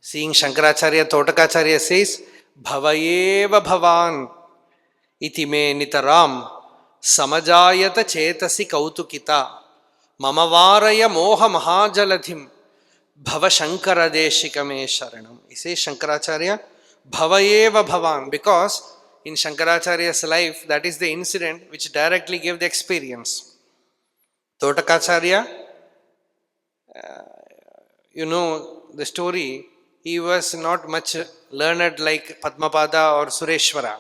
Seeing Shankaracharya, Totakacharya says, Bhavayeva Bhavan iti me nitaram samajayata chetasi kautukita mamavaraya moha mahajaladhim bhava shankara deshikame sharanam. He says Shankaracharya, Bhavayeva Bhavan, because in Shankaracharya's life, that is the incident which directly gave the experience. Totakacharya, you know the story, he was not much learned like Padmapada or Sureshwara.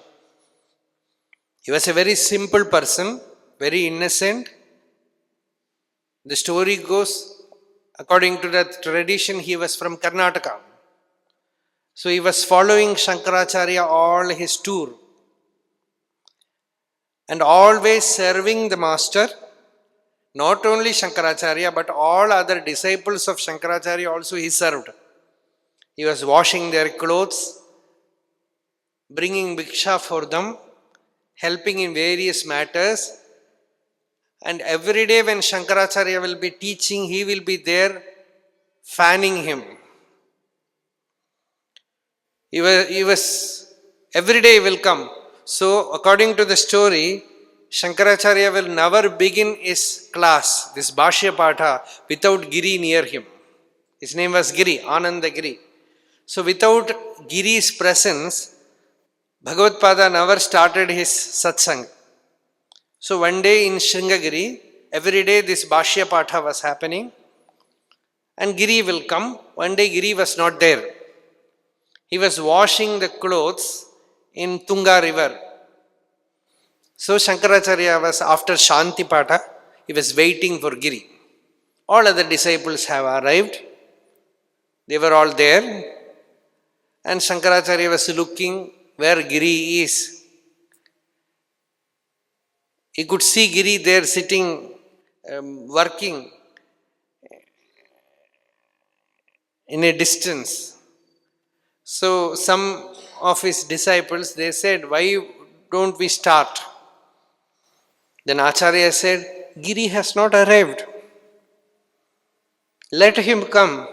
He was a very simple person, very innocent. The story goes, according to the tradition, he was from Karnataka. So he was following Shankaracharya all his tour and always serving the master. Not only Shankaracharya, but all other disciples of Shankaracharya also he served. He was washing their clothes, bringing bhiksha for them, helping in various matters. And every day when Shankaracharya will be teaching, he will be there fanning him. He was every day will come. So according to the story, Shankaracharya will never begin his class, this Bhashya Patha, without Giri near him. His name was Giri, Ananda Giri. So without Giri's presence, Bhagavad Pada never started his satsang. So one day in Sringagiri, every day this Bhashya Patha was happening and Giri will come. One day Giri was not there. He was washing the clothes in Tunga river. So Shankaracharya was, after Shanti Patha, he was waiting for Giri. All other disciples have arrived. They were all there. And Shankaracharya was looking where Giri is. He could see Giri there sitting, working in a distance. So some of his disciples, they said, why don't we start? Then Acharya said, Giri has not arrived. Let him come.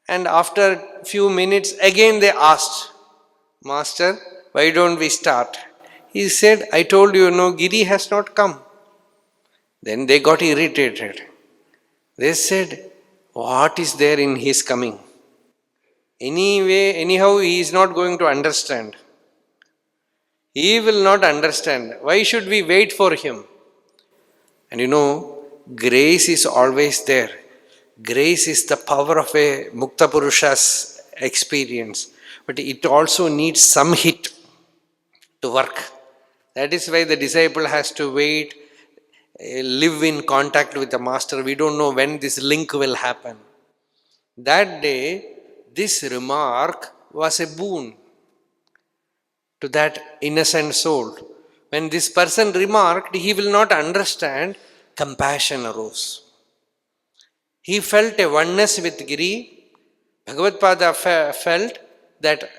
And after few minutes, again they asked, Master, why don't we start? He said, I told you, no, Giri has not come. Then they got irritated. They said, what is there in his coming? Anyway, anyhow, he is not going to understand. He will not understand. Why should we wait for him? And you know, grace is always there. Grace is the power of a Mukta Purusha's experience. But it also needs some hit to work. That is why the disciple has to wait, live in contact with the master. We don't know when this link will happen. That day, this remark was a boon to that innocent soul. When this person remarked, he will not understand, compassion arose. He felt a oneness with Giri. Bhagavad Pada felt that,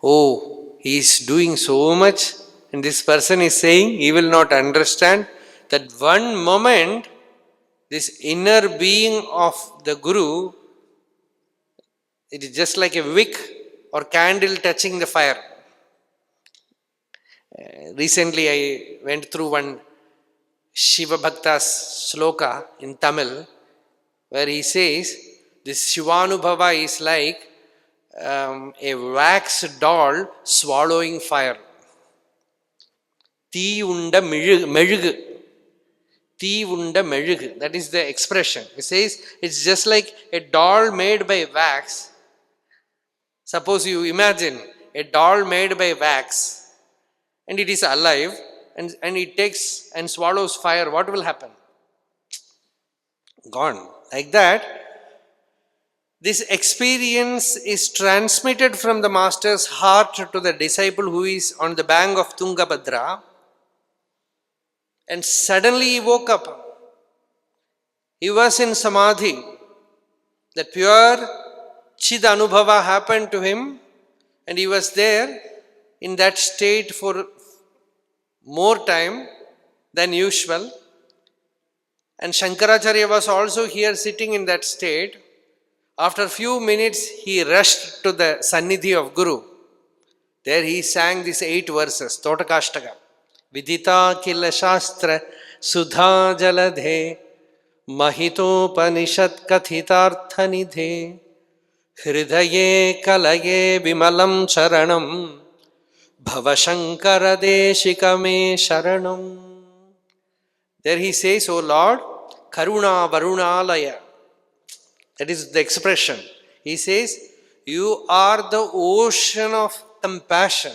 oh, he is doing so much and this person is saying he will not understand. That one moment, this inner being of the Guru, it is just like a wick or candle touching the fire. Recently I went through one Shiva Bhakta's sloka in Tamil, where he says, this Shivanubhava is like a wax doll swallowing fire. Tee unda mezhugu. Tee unda mezhugu. That is the expression. It says, it's just like a doll made by wax. Suppose you imagine a doll made by wax and it is alive and it takes and swallows fire. What will happen? Gone. Like that, this experience is transmitted from the master's heart to the disciple who is on the bank of Tungabhadra, and suddenly he woke up. He was in Samadhi. That pure Chid Anubhava happened to him, and he was there in that state for more time than usual. And Shankaracharya was also here sitting in that state. After few minutes, he rushed to the Sannidhi of Guru. There he sang these 8 verses, Totakashtaka. Vidita kila shastra sudha jaladhe mahitopanishad kathitartha nidhe hridaye kalaye vimalam charanam bhavashankara deshika me sharanam. There he says, O Lord, Karuna Varunalaya. That is the expression. He says, you are the ocean of compassion.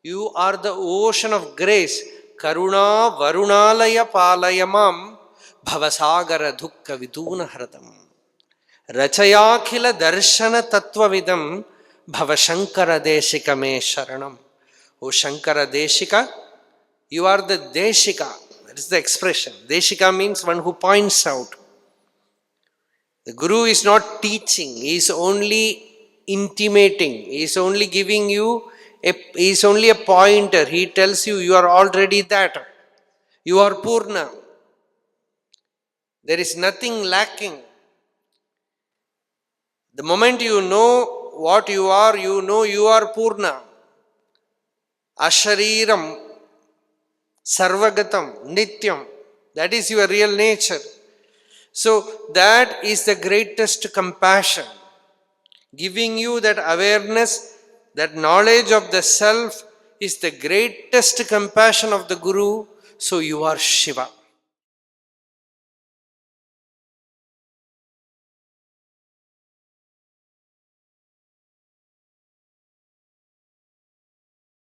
You are the ocean of grace. Karuna Varunalaya Palayamam Bhavasagara Dukka Viduna Haratam. Rachayakhila Darshana Tattvavidam Bhavashankara Deshika Me Sharanam. O Shankara Deshika, you are the Deshika. That is the expression. Deshika means one who points out. The Guru is not teaching, he is only intimating, he is only giving you, he is only a pointer. He tells you, you are already that. You are Purna. There is nothing lacking. The moment you know what you are, you know you are Purna. Ashariram, Sarvagatam, Nityam. That is your real nature. So that is the greatest compassion, giving you that awareness, that knowledge of the self is the greatest compassion of the Guru. So you are Shiva.